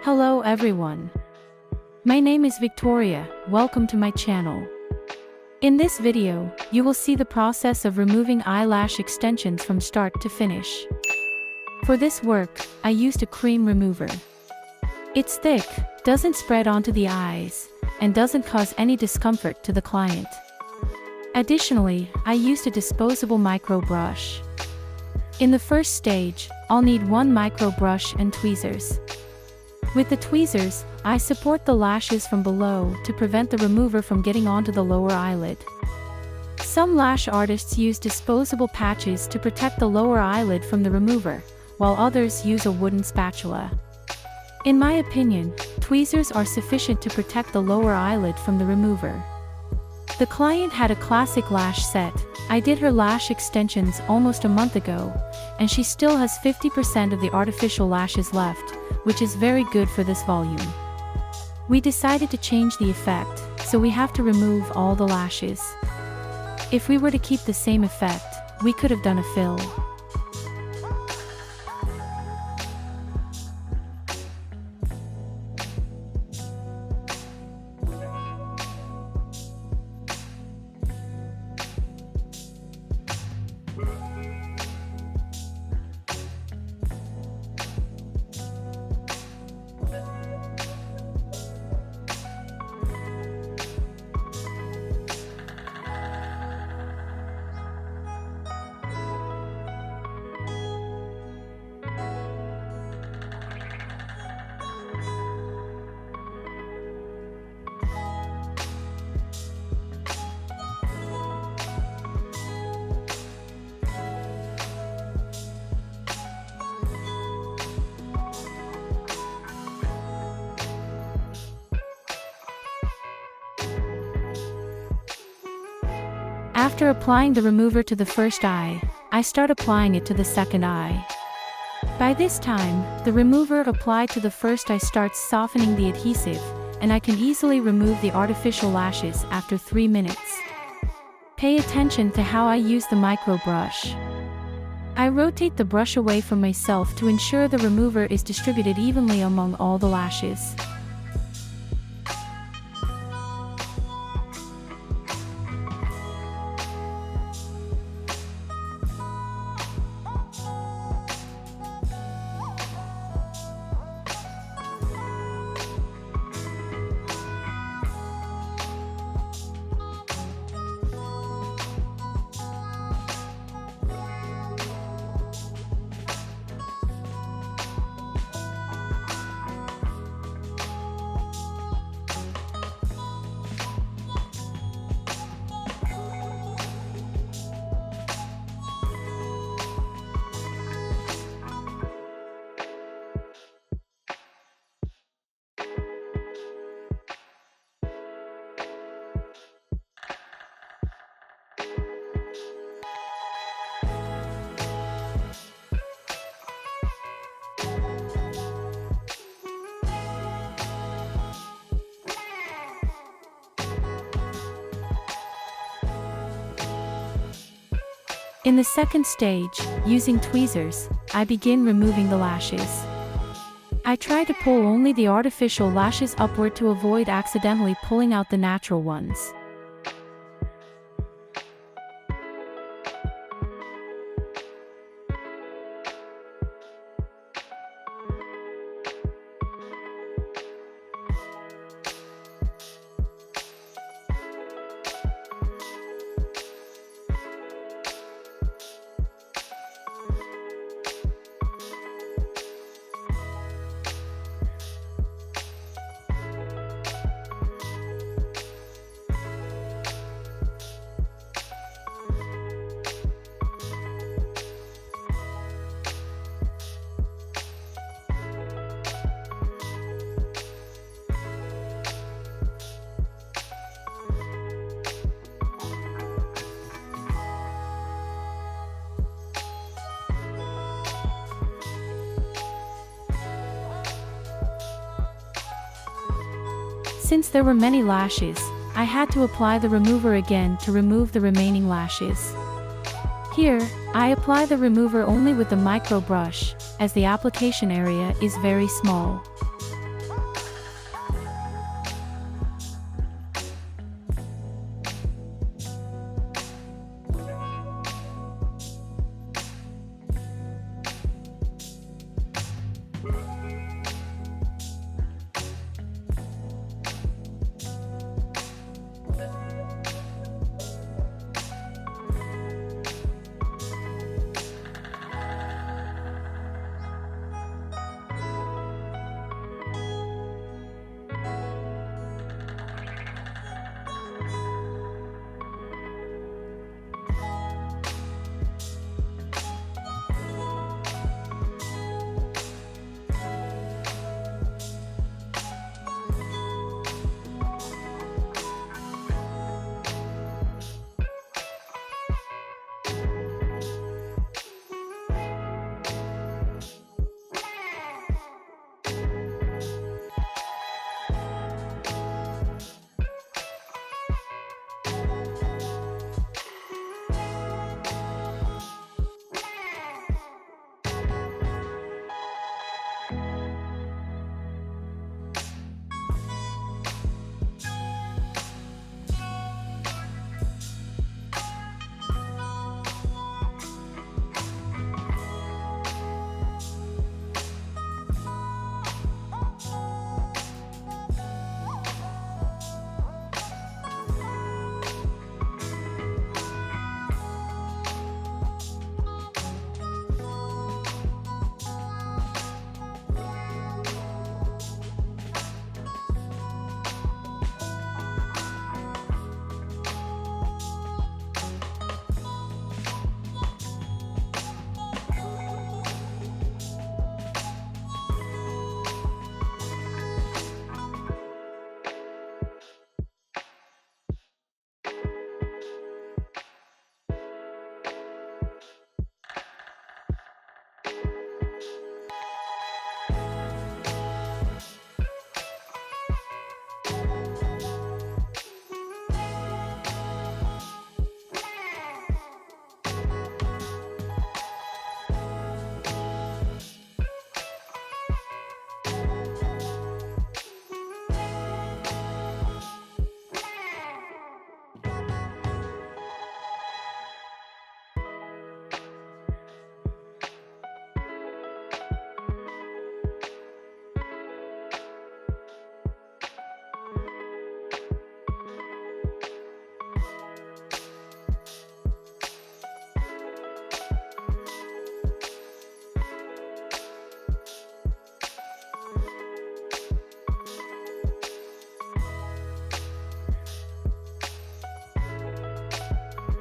Hello everyone. My name is Victoria, welcome to my channel. In this video, you will see the process of removing eyelash extensions from start to finish. For this work, I used a cream remover. It's thick, doesn't spread onto the eyes, and doesn't cause any discomfort to the client. Additionally, I used a disposable microbrush. In the first stage, I'll need one microbrush and tweezers. With the tweezers, I support the lashes from below to prevent the remover from getting onto the lower eyelid. Some lash artists use disposable patches to protect the lower eyelid from the remover, while others use a wooden spatula. In my opinion, tweezers are sufficient to protect the lower eyelid from the remover. The client had a classic lash set. I did her lash extensions almost a month ago, and she still has 50% of the artificial lashes left, which is very good for this volume. We decided to change the effect, so we have to remove all the lashes. If we were to keep the same effect, we could have done a fill. After applying the remover to the first eye, I start applying it to the second eye. By this time, the remover applied to the first eye starts softening the adhesive, and I can easily remove the artificial lashes after 3 minutes. Pay attention to how I use the microbrush. I rotate the brush away from myself to ensure the remover is distributed evenly among all the lashes. In the second stage, using tweezers, I begin removing the lashes. I try to pull only the artificial lashes upward to avoid accidentally pulling out the natural ones. Since there were many lashes, I had to apply the remover again to remove the remaining lashes. Here, I apply the remover only with the microbrush, as the application area is very small.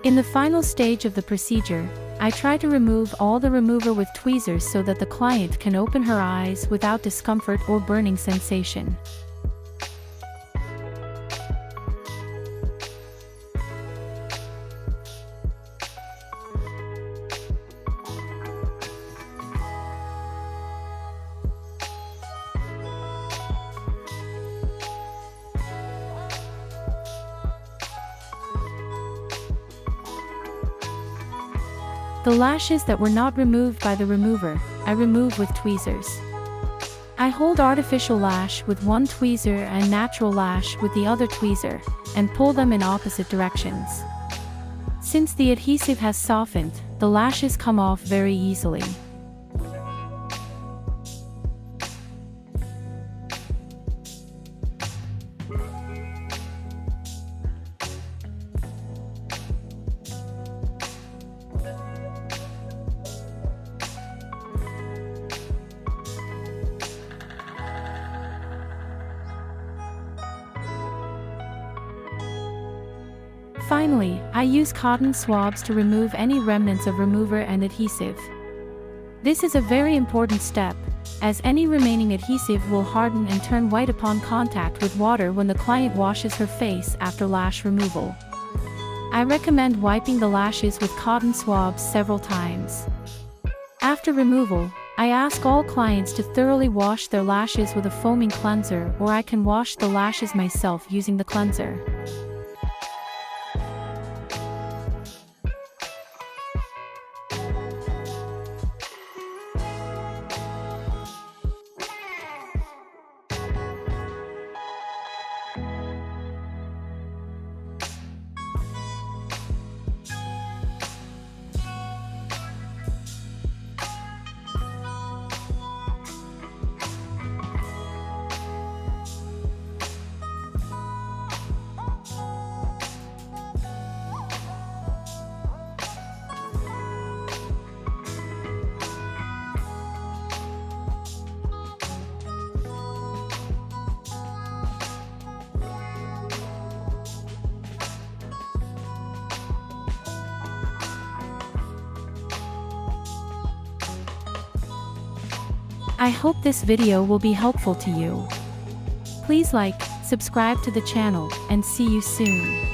In the final stage of the procedure, I try to remove all the remover with tweezers so that the client can open her eyes without discomfort or burning sensation. The lashes that were not removed by the remover, I remove with tweezers. I hold artificial lash with one tweezer and natural lash with the other tweezer, and pull them in opposite directions. Since the adhesive has softened, the lashes come off very easily. Finally, I use cotton swabs to remove any remnants of remover and adhesive. This is a very important step, as any remaining adhesive will harden and turn white upon contact with water when the client washes her face after lash removal. I recommend wiping the lashes with cotton swabs several times. After removal, I ask all clients to thoroughly wash their lashes with a foaming cleanser, or I can wash the lashes myself using the cleanser. I hope this video will be helpful to you. Please like, subscribe to the channel, and see you soon.